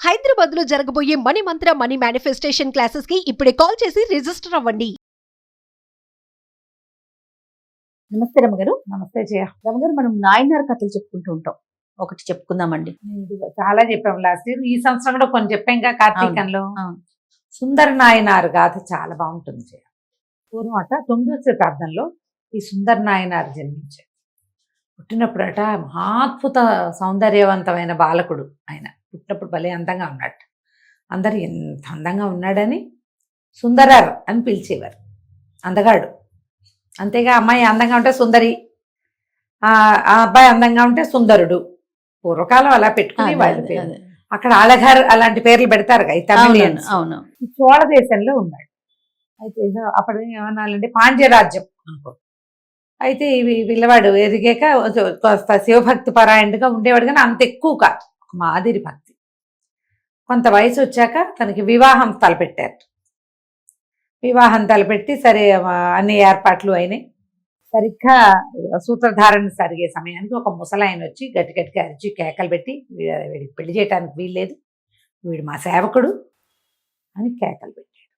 హైదరాబాద్ లో జరగబోయే మనీ మంత్ర money manifestation classes కి ఇప్పుడే కాల్ చేసి రిజిస్టర్ అవ్వండి. నమస్తే రమగారు. నమస్తే జయ. రమగారు, మనం నాయనార్ కథలు చెప్పుకుంటూ ఉంటాం. ఒకటి చెప్పుకుందామండి. చాలా చెప్పాం లాస్ట్ ఇయర్. ఈ సంవత్సరం కూడా కొన్ని చెప్పాంగా కార్తీకంలో. అవును. సుందర నాయనారు గాథ చాలా బాగుంటుంది జయ. పూర్వం అట 9వ శతాబ్దంలో ఈ సుందర నాయనారు జన్మించాడు. పుట్టినప్పుడట మహాద్భుత సౌందర్యవంతమైన బాలకుడు. ఆయన పుట్టినప్పుడు భలే అందంగా ఉన్నాడు. అందరు ఎంత అందంగా ఉన్నాడని సుందరర్ అని పిలిచేవారు. అందగాడు. అంతేగా అమ్మాయి అందంగా ఉంటే సుందరి, ఆ అబ్బాయి అందంగా ఉంటే సుందరుడు. పూర్వకాలం అలా పెట్టుకుని వాళ్ళ పేరు. అక్కడ అలఘర్ అలాంటి పేర్లు పెడతారు ఈ తమిళియన్స్. అవును. ఈ చోళ దేశంలో ఉన్నాడు. అయితే అప్పుడు ఏమనాలంటే పాండ్యరాజ్యం అనుకో. అయితే పిల్లవాడు ఎదిగాక శివభక్తి పరాయణుడిగా ఉండేవాడు, కానీ అంత ఎక్కువ కాదు, ఒక మాదిరి భక్తి. కొంత వయసు వచ్చాక తనకి వివాహం తలపెట్టారు. వివాహం తలపెట్టి సరే అన్ని ఏర్పాట్లు అయినాయి. సరిగ్గా సూత్రధారణ జరిగే సమయానికి ఒక ముసలాయన వచ్చి గట్టి గట్టిగా అరిచి కేకలు పెట్టి, వీడికి పెళ్లి చేయడానికి వీల్లేదు, వీడు మా సేవకుడు అని కేకలు పెట్టాడు.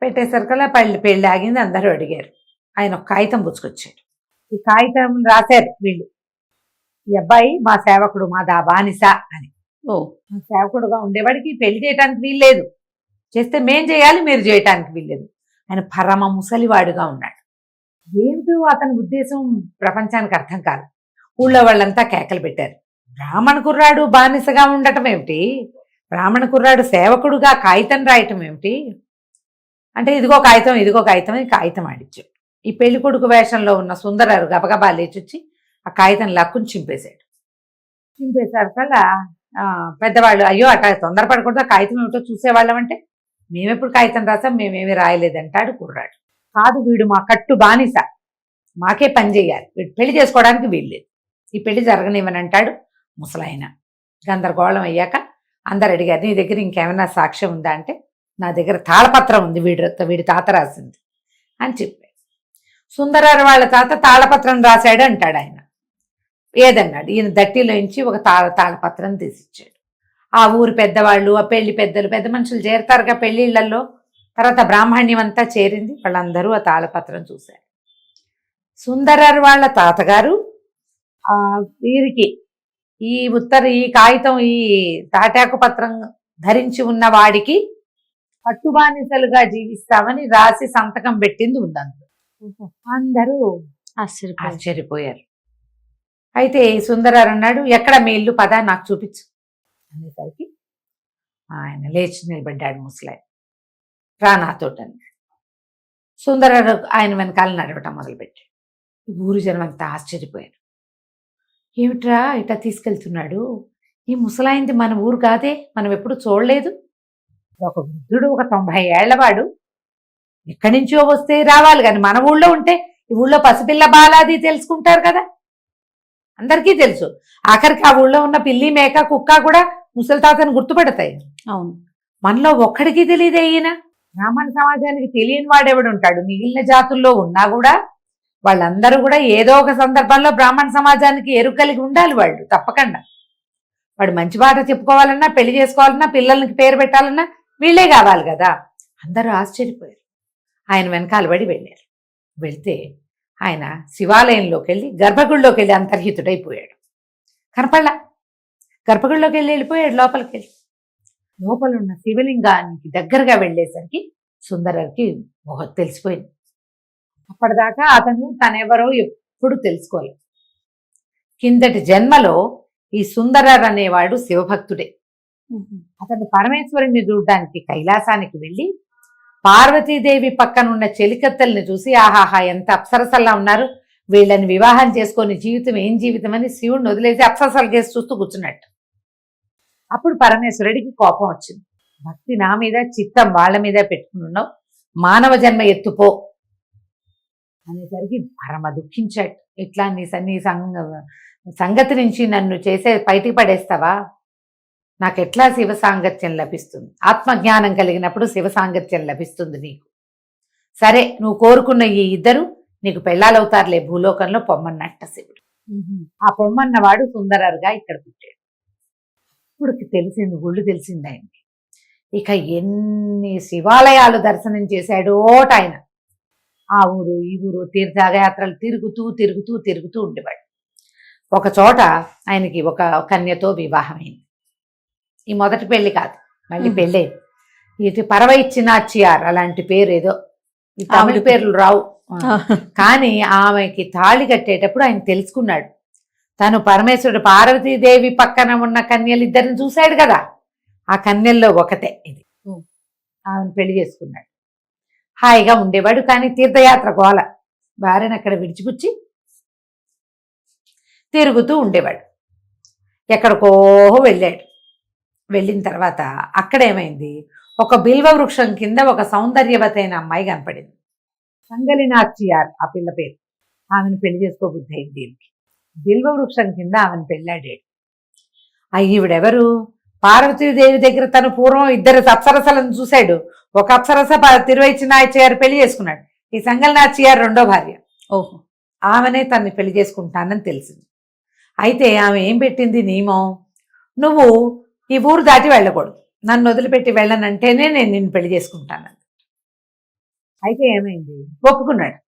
పెట్టేసరికల్లా పెళ్లి ఆగింది. అందరూ అడిగారు. ఆయన ఒక కాగితం పుచ్చుకొచ్చాడు. ఈ కాగితం రాశారు వీళ్ళు, ఈ అబ్బాయి మా సేవకుడు, మా బానిస అని. మా సేవకుడుగా ఉండేవాడికి పెళ్లి చేయటానికి వీల్లేదు, చేస్తే మేం చేయాలి, మీరు చేయటానికి వీల్లేదు. ఆయన పరమ ముసలివాడుగా ఉన్నాడు. ఏమిటో అతని ఉద్దేశం ప్రపంచానికి అర్థం కాదు. ఊళ్ళో వాళ్ళంతా కేకలు పెట్టారు. బ్రాహ్మణ కుర్రాడు బానిసగా ఉండటం ఏమిటి, బ్రాహ్మణ కుర్రాడు సేవకుడుగా కాగితం రాయటం ఏమిటి అంటే, ఇదిగో కాగితం, ఇదిగో కాగితం అని కాగితం ఆడిచ్చాడు. ఈ పెళ్లి కొడుకు వేషంలో ఉన్న సుందరారు గబగబా లేచొచ్చి ఆ కాగితం లక్కుని చింపేశాడు. చింపేసరికల్లా పెద్దవాళ్ళు, అయ్యో అట్లా తొందరపడకూడదు, ఆ కాగితం ఏమిటో చూసేవాళ్ళం అంటే, మేమెప్పుడు కాగితం రాసాం, మేమేమి రాయలేదంటాడు కుర్రాడు. కాదు, వీడు మా కట్టు బానిస, మాకే పని చేయాలి, వీడు పెళ్లి చేసుకోవడానికి వీల్లేదు, ఈ పెళ్లి జరగనివ్వనంటాడు ముసలాయన. గందరగోళం అందరు అడిగారు, నీ దగ్గర ఇంకేమైనా సాక్ష్యం ఉందా అంటే, నా దగ్గర తాళపత్రం ఉంది, వీడి తాత రాసింది అని చెప్పాడు. సుందరారు వాళ్ళ తాత తాళపత్రం రాశాడు అంటాడు ఆయన. ఏదన్నాడు ఈయన దట్టిలోంచి ఒక తాళపత్రం తీసిచ్చాడు. ఆ ఊరు పెద్దవాళ్ళు, ఆ పెళ్లి పెద్దలు, పెద్ద మనుషులు చేరతారుగా పెళ్లిళ్లలో, తర్వాత బ్రాహ్మణ్యం అంతా చేరింది. వాళ్ళందరూ ఆ తాళపత్రం చూశారు. సుందరారు వాళ్ళ తాతగారు వీరికి ఈ కాగితం, ఈ తాటాకు పత్రం ధరించి ఉన్న వాడికి పట్టుబానిసలుగా జీవిస్తామని రాసి సంతకం పెట్టింది ఉందంత. అందరూ ఆశ్చర్యపోయారు. అయితే సుందరారు అన్నాడు, ఎక్కడ మీ ఇల్లు, పదా నాకు చూపించు అనేసరికి ఆయన లేచి నిలబడ్డాడు. ముసలాయన, రా నాతోటి అన్నాడు. సుందరారు ఆయన వెనకాల నడవటం మొదలుపెట్టాడు. ఊరు జనం అంతా ఆశ్చర్యపోయారు. ఏమిట్రా ఇట్లా తీసుకెళ్తున్నాడు, ఈ ముసలాయింది మన ఊరు కాదే, మనం ఎప్పుడు చూడలేదు. ఒక వృద్ధుడు, ఒక 90 ఏళ్లవాడు ఎక్కడి నుంచో వస్తే రావాలి, కానీ మన ఊళ్ళో ఉంటే ఈ ఊళ్ళో పసిపిల్ల బాలాది తెలుసుకుంటారు కదా, అందరికీ తెలుసు. ఆఖరికి ఆ ఊళ్ళో ఉన్న పిల్లి, మేక, కుక్క కూడా ముసలి తాతను గుర్తుపడతాయి. అవును, మనలో ఒక్కడికి తెలియదే ఈయన. బ్రాహ్మణ సమాజానికి తెలియని వాడెవడు ఉంటాడు? మిగిలిన జాతుల్లో ఉన్నా కూడా వాళ్ళందరూ కూడా ఏదో ఒక సందర్భంలో బ్రాహ్మణ సమాజానికి ఎరుక కలిగి ఉండాలి వాళ్ళు, తప్పకుండా. వాడు మంచి మాట చెప్పుకోవాలన్నా, పెళ్లి చేసుకోవాలన్నా, పిల్లలకి పేరు పెట్టాలన్నా వీళ్ళే కావాలి కదా. అందరూ ఆశ్చర్యపోయారు. ఆయన వెనకాల పడి వెళ్ళారు. వెళ్తే ఆయన శివాలయంలోకి వెళ్ళి, గర్భగుడిలోకి వెళ్ళి అంతర్హితుడైపోయాడు. కనపడలా. గర్భగుడిలోకి వెళ్ళిపోయాడు లోపలికి వెళ్ళి. లోపల ఉన్న శివలింగానికి దగ్గరగా వెళ్ళేసరికి సుందరకి తెలిసిపోయింది. అప్పటిదాకా అతను తనెవరో ఎప్పుడు తెలుసుకోలేదు. కిందటి జన్మలో ఈ సుందరర్ అనేవాడు శివభక్తుడే. అతను పరమేశ్వరుని చూడడానికి కైలాసానికి వెళ్ళి పార్వతీదేవి పక్కనున్న చెలికత్తల్ని చూసి, ఆహాహా ఎంత అప్సరసల్లా ఉన్నారు, వీళ్ళని వివాహం చేసుకొని జీవితం ఏం జీవితం అని శివుడిని వదిలేసి అప్సరసలు చేసి చూస్తూ కూర్చున్నట్టు. అప్పుడు పరమేశ్వరుడికి కోపం వచ్చింది. భక్తి నా మీద, చిత్తం వాళ్ళ మీద పెట్టుకుని ఉన్నావు, మానవ జన్మ ఎత్తుపో అనేసరికి పరమ దుఃఖించాడు. ఇట్లా నీ సంగతి నుంచి నన్ను బయటికి పడేస్తావా, నాకెట్లా శివ సాంగత్యం లభిస్తుంది? ఆత్మజ్ఞానం కలిగినప్పుడు శివ సాంగత్యం లభిస్తుంది నీకు. సరే, నువ్వు కోరుకున్న ఈ ఇద్దరు నీకు పెళ్ళాలవుతారులే భూలోకంలో పొమ్మన్నట్ట శివుడు. ఆ పొమ్మన్నవాడు సుందరరుగా ఇక్కడ పుట్టాడు. అప్పుడు తెలిసింది, గుళ్ళు తెలిసింది ఆయనకి. ఇక ఎన్ని శివాలయాలు దర్శనం చేశాడో ఆయన. ఆ ఊరు ఈ ఊరు తీర్థయాత్రలు తిరుగుతూ తిరుగుతూ తిరుగుతూ ఉండేవాడు. ఒక చోట ఆయనకి ఒక కన్యతో వివాహమైంది. ఈ మొదటి పెళ్లి కాదు, మళ్ళీ పెళ్ళే. ఇది పరవైచ్చినాచియార్ అలాంటి పేరు ఏదో, ఈ తమిళ పేర్లు రావు. కానీ ఆమెకి తాళి కట్టేటప్పుడు ఆయన తెలుసుకున్నాడు, తను పరమేశ్వరుడు పార్వతీదేవి పక్కన ఉన్న కన్యలు ఇద్దరిని చూశాడు కదా, ఆ కన్యల్లో ఒకతే ఇది. ఆమెను పెళ్లి చేసుకున్నాడు. హాయిగా ఉండేవాడు. కానీ తీర్థయాత్ర గోల, భార్యను అక్కడ విడిచిపుచ్చి తిరుగుతూ ఉండేవాడు. ఎక్కడికో వెళ్ళాడు. వెళ్ళిన తర్వాత అక్కడేమైంది, ఒక బిల్వ వృక్షం కింద ఒక సౌందర్యవతైన అమ్మాయి కనపడింది. సంగలినాచియార్ ఆ పిల్ల పేరు. ఆమెను పెళ్లి చేసుకోబుద్ధి అయింది దీనికి. బిల్వ వృక్షం కింద ఆమెను పెళ్ళాడాడు. ఈవిడెవరు, పార్వతీదేవి దగ్గర తను పూర్వం ఇద్దరు అప్సరసలను చూశాడు. ఒక అప్సరస తిరువైచినాచియార్ పెళ్లి చేసుకున్నాడు. ఈ సంగలినాచియార్ రెండో భార్య. ఓహో. ఆమెనే తన్ని పెళ్లి చేసుకుంటానని తెలిసింది. అయితే ఆమె ఏం పెట్టింది నియమం, నువ్వు ఈ ఊరు దాటి వెళ్ళకూడదు, నన్ను వదిలిపెట్టి వెళ్ళనంటేనే నేను నిన్ను పెళ్లి చేసుకుంటానని. అయితే ఏమైంది, ఒప్పుకున్నాడు.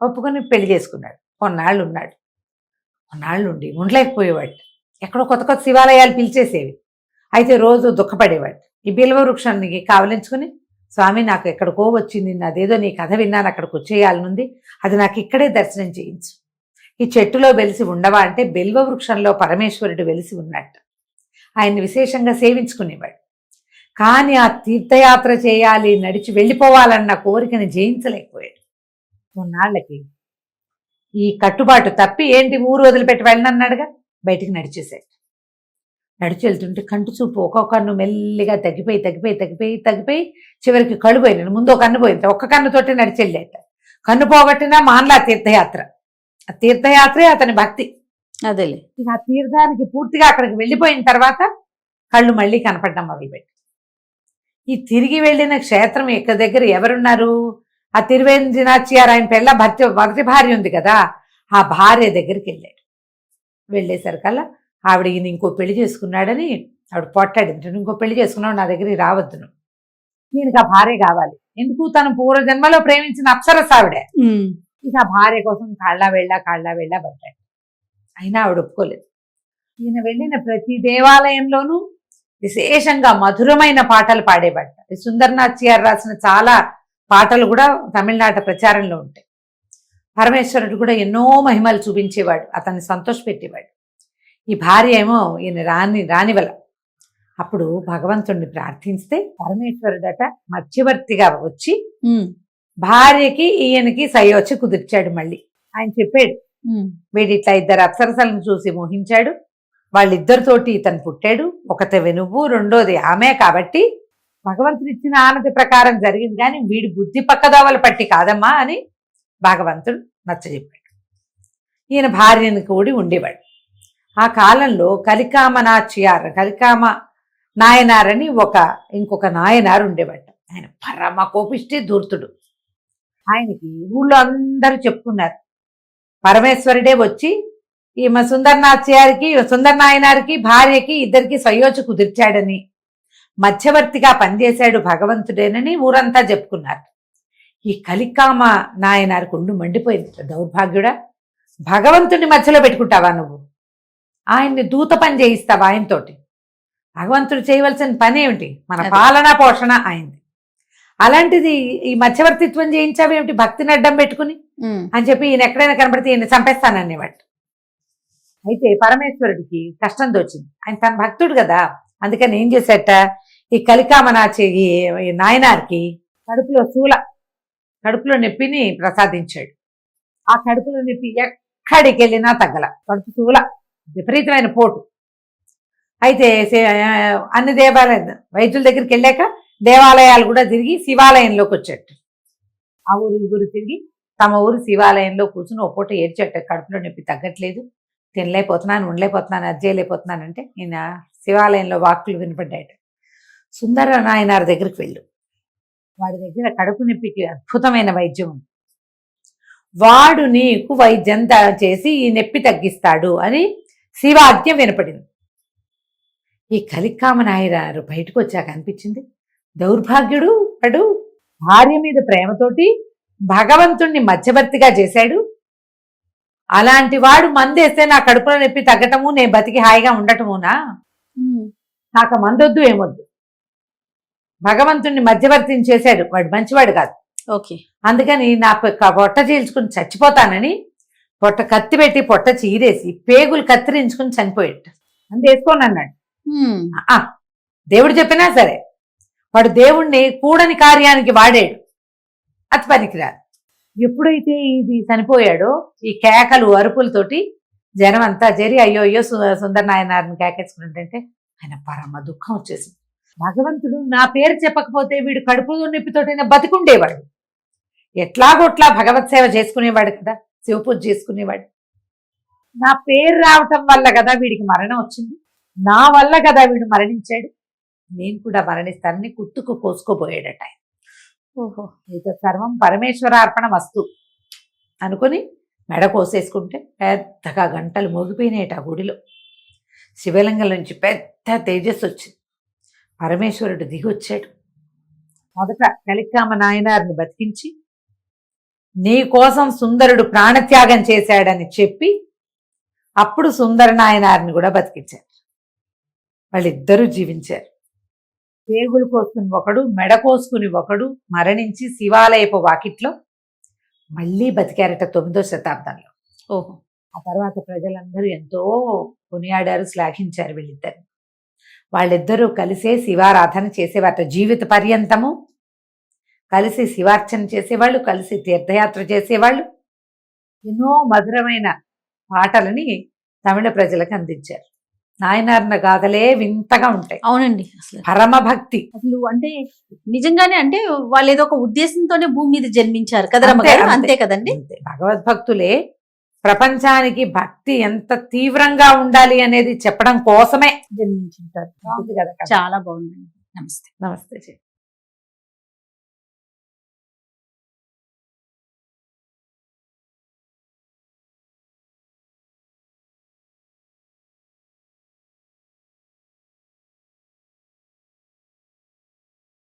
ఒప్పుకుని పెళ్లి చేసుకున్నాడు. కొన్నాళ్ళు ఉన్నాడు. కొన్నాళ్ళు ఉండి ఉండలేకపోయేవాడు. ఎక్కడో కొత్త కొత్త శివాలయాలు పిలిచేసేవి. అయితే రోజు దుఃఖపడేవాడు. ఈ బిల్వ వృక్షానికి కావలించుకుని, స్వామి నాకు ఎక్కడికో వచ్చింది, అదేదో నీ కథ విన్నాను, అక్కడికి వచ్చేయాలనుంది, అది నాకు ఇక్కడే దర్శనం చేయించు. ఈ చెట్టులో వెలిసి ఉండవా అంటే బిల్వ వృక్షంలో పరమేశ్వరుడు వెలిసి ఉన్నట్టు. ఆయన్ని విశేషంగా సేవించుకునేవాడు. కానీ ఆ తీర్థయాత్ర చేయాలి, నడిచి వెళ్ళిపోవాలన్న కోరికని జయించలేకపోయాడు. కొన్నాళ్ళకి ఈ కట్టుబాటు తప్పి, ఏంటి ఊరు వదిలిపెట్టి వెళ్ళనన్నాడుగా, బయటికి నడిచేశాడు. నడిచి వెళ్తుంటే కంటి చూపు ఒక్కొక్క కన్ను మెల్లిగా తగ్గిపోయి తగ్గిపోయి తగ్గిపోయి తగ్గిపోయి చివరికి కళ్ళు పోయినాడు. ముందు ఒక కన్ను పోయింది, ఒక్క కన్నుతోటి నడిచి వెళ్ళాట. కన్ను పోగొట్టినా మానలా తీర్థయాత్ర. ఆ తీర్థయాత్రే అతని భక్తి. అదేలే. ఇక ఆ తీర్థానికి పూర్తిగా అక్కడికి వెళ్ళిపోయిన తర్వాత కళ్ళు మళ్ళీ కనపడడం మొదలుపెట్టి, ఈ తిరిగి వెళ్ళిన క్షేత్రం ఇక్కడ దగ్గర ఎవరున్నారు, ఆ తిరువేంద్రనాథ్యార్ ఆయన పెళ్ళ మొదటి భార్య ఉంది కదా, ఆ భార్య దగ్గరికి వెళ్ళాడు. వెళ్ళేసరికల్లా ఆవిడ ఈయన ఇంకో పెళ్లి చేసుకున్నాడని ఆవిడ పొట్టాడింది. ఇంకో పెళ్లి చేసుకున్నాడు, నా దగ్గరికి రావద్దును, ఈయనకి ఆ భార్య కావాలి. ఎందుకు, తను పూర్వజన్మలో ప్రేమించిన అప్సరస ఆవిడే. ఇక ఆ భార్య కోసం కాళ్ళ వెళ్ళా పడ్డాడు. అయినా ఆవిడ ఒప్పుకోలేదు. ఈయన వెళ్ళిన ప్రతి దేవాలయంలోనూ విశేషంగా మధురమైన పాటలు పాడేవాడు. సుందరనాథ్యార్ రాసిన చాలా పాటలు కూడా తమిళనాట ప్రచారంలో ఉంటాయి. పరమేశ్వరుడు కూడా ఎన్నో మహిమలు చూపించేవాడు, అతన్ని సంతోషపెట్టేవాడు. ఈ భార్య ఏమో ఈయన రానివల. అప్పుడు భగవంతుడిని ప్రార్థిస్తే పరమేశ్వరుడట మధ్యవర్తిగా వచ్చి భార్యకి ఈయనకి సయోచి కుదిర్చాడు. మళ్ళీ ఆయన చెప్పాడు, వీడి ఇట్లా ఇద్దరు అప్సరసలను చూసి మోహించాడు, వాళ్ళిద్దరితోటి ఇతను పుట్టాడు, ఒకతవి నువ్వు, రెండోది ఆమె, కాబట్టి భగవంతుడు ఇచ్చిన ఆనతి ప్రకారం జరిగింది, కానీ వీడి బుద్ధి పక్కదోవల పట్టి కాదమ్మా అని భగవంతుడు నచ్చజెప్పాడు. ఈయన భార్యను కూడి ఉండేవాడు. ఆ కాలంలో కలికామ నాయనార్ అని ఇంకొక నాయనారు ఉండేవాడు. ఆయన పరమ కోపిష్టి ధూర్తుడు. ఆయనకి ఊళ్ళో అందరూ చెప్పుకున్నారు, పరమేశ్వరుడే వచ్చి ఈమె సుందరనాయనారికి భార్యకి ఇద్దరికి సయోచి కుదిర్చాడని, మధ్యవర్తిగా పనిచేశాడు భగవంతుడేనని ఊరంతా చెప్పుకున్నారు. ఈ కలికామ నాయనారికి ఒళ్ళు మండిపోయింది. దౌర్భాగ్యుడా, భగవంతుడిని మధ్యలో పెట్టుకుంటావా నువ్వు, ఆయన్ని దూత పని చేయిస్తావా ఆయనతోటి, భగవంతుడు చేయవలసిన పని ఏమిటి, మన పాలనా పోషణ ఆయనది, అలాంటిది ఈ మధ్యవర్తిత్వం చేయించావేమిటి భక్తిని అడ్డం పెట్టుకుని అని చెప్పి ఈయన ఎక్కడైనా కనబడితే ఈయన చంపేస్తాననేవాడు. అయితే పరమేశ్వరుడికి కష్టం తోచింది, ఆయన తన భక్తుడు కదా, అందుకని ఏం చేశాట, ఈ కలికామనాచి ఈ నాయనారికి కడుపులో నొప్పిని ప్రసాదించాడు. ఆ కడుపులో నొప్పి ఎక్కడికి వెళ్ళినా తగ్గల, కడుపు శూల, విపరీతమైన పోటు. అయితే అన్ని వైద్యుల దగ్గరికి వెళ్ళాక దేవాలయాలు కూడా తిరిగి శివాలయంలోకి వచ్చేట. ఆ ఊరు తిరిగి తమ ఊరు శివాలయంలో కూర్చుని ఓ పూట ఏడ్చేట, కడుపులో నొప్పి తగ్గట్లేదు, తినలేకపోతున్నాను, ఉండలేకపోతున్నాను, అది చేయలేకపోతున్నానంటే ఈయన శివాలయంలో వాక్కులు వినపడ్డాయట. సుందర నాయనార్ దగ్గరికి వెళ్ళు, వాడి దగ్గర కడుపు నొప్పికి అద్భుతమైన వైద్యం ఉంది, వాడు నీకు వైద్యం చేసి ఈ నొప్పి తగ్గిస్తాడు అని శివాజ్ఞ వినపడింది. ఈ కలికామ నాయనారు బయటకు వచ్చాక అనిపించింది, దౌర్భాగ్యుడు వాడు భార్య మీద ప్రేమతోటి భగవంతుణ్ణి మధ్యవర్తిగా చేశాడు. అలాంటి వాడు మందేస్తే నా కడుపులో నొప్పి తగ్గటము, నేను బతికి హాయిగా ఉండటమునా? నాకు మందొద్దు ఏమొద్దు. భగవంతుణ్ణి మధ్యవర్తిని చేశాడు, వాడు మంచివాడు కాదు. ఓకే. అందుకని నా పొట్ట చీల్చుకుని చచ్చిపోతానని పొట్ట కత్తి పెట్టి పొట్ట చీరేసి పేగులు కత్తిరించుకుని చనిపోయాడు. అందు వేసుకోని అన్నాడు. దేవుడు చెప్పినా సరే వాడు దేవుణ్ణి కూడని కార్యానికి వాడాడు, అది పనికిరాదు. ఎప్పుడైతే ఇది చనిపోయాడో ఈ కేకలు అరుపులతోటి జనం అంతా జరి అయ్యో అయ్యో సుందర నాయనారిని కేకేసుకుంటుంటే ఆయన పరమ దుఃఖం వచ్చేసింది. భగవంతుడు నా పేరు చెప్పకపోతే వీడు కడుపులో నొప్పితోటైనా బతికుండేవాడు, ఎట్లాగొట్లా భగవత్ సేవ చేసుకునేవాడు కదా, శివపూజ చేసుకునేవాడు. నా పేరు రావటం వల్ల కదా వీడికి మరణం వచ్చింది, నా వల్ల కదా వీడు మరణించాడు, నేను కూడా మరణిస్తానని కుట్టుకు కోసుకోబోయాడట. ఓహో. అయితే సర్వం పరమేశ్వరార్పణ వస్తు అనుకుని మెడ కోసేసుకుంటే పెద్దగా గంటలు మోగిపోయినాయట ఆ గుడిలో. శివలింగం నుంచి పెద్ద తేజస్సు వచ్చింది. పరమేశ్వరుడు దిగి వచ్చాడు. మొదట కలికామ నాయనారిని బతికించి నీ కోసం సుందరుడు ప్రాణత్యాగం చేశాడని చెప్పి అప్పుడు సుందర నాయనారిని కూడా బతికించారు. వాళ్ళిద్దరూ జీవించారు. పేగులు కోసుకుని ఒకడు, మెడ కోసుకుని ఒకడు మరణించి శివాలయపు వాకిట్లో మళ్ళీ బతికారట 9వ శతాబ్దంలో. ఓహో. ఆ తర్వాత ప్రజలందరూ ఎంతో కొనియాడారు, శ్లాఘించారు వీళ్ళిద్దరిని. వాళ్ళిద్దరూ కలిసే శివారాధన చేసేవారట జీవిత పర్యంతము. కలిసి శివార్చన చేసేవాళ్ళు, కలిసి తీర్థయాత్ర చేసేవాళ్ళు. ఎన్నో మధురమైన పాటలని తమిళ ప్రజలకు అందించారు. నాయనార్న గాథలే వింతగా ఉంటాయి. అవునండి. అసలు పరమభక్తి. అసలు అంటే నిజంగానే అంటే వాళ్ళు ఏదో ఒక ఉద్దేశంతోనే భూమి మీద జన్మించారు కదా అంతే, రమ్మగారు, అంతే. అంతే కదండి. అంతే. భగవద్భక్తులే ప్రపంచానికి భక్తి ఎంత తీవ్రంగా ఉండాలి అనేది చెప్పడం కోసమే జన్మించుంటారు. బాగుంది కదా కథ. చాలా బాగుందండి. నమస్తే. నమస్తే.